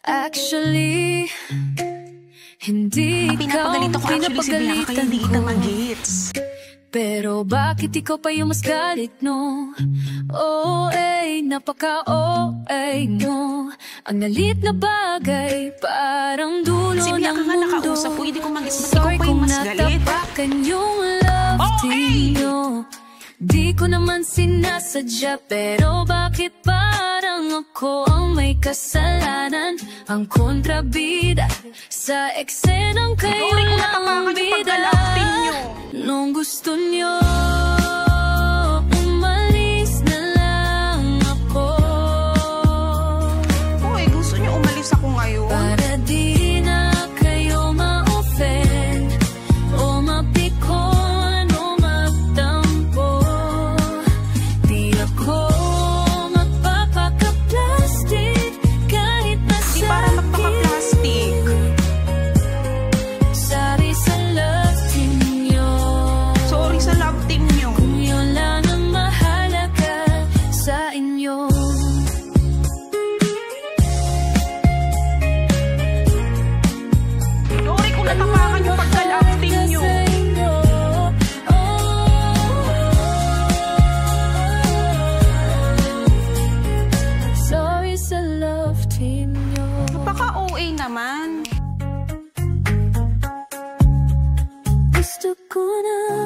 Actually, hindi ikaw pinapagalitan ko. Pero bakit ikaw pa yung mas galit, no? Napaka-OA mo. Ang nalit na bagay, parang dulo ng mundo. Sorry kung natapakan yung love team nyo. Di ko naman sinasadya, pero bakit parang ako ang may kasalanan? Ang kontrabida sa eksenang kayo lang ang bida. Nung gusto nyo umalis na lang ako. Uy, gusto nyo umalis ako ngayon? Para di na kayo ma-offend o mapikon o magtampo. Di ako magpapaka-plastic kahit masakit. Di para magpaka-plastic. Sorry sa love team nyo. Sorry sa love team nyo. Kung yun lang ang mahalaga sa inyo. Sorry kung natapakan yung pagka-love team nyo. Sorry sa love team nyo. Napaka-OA naman. Gusto ko na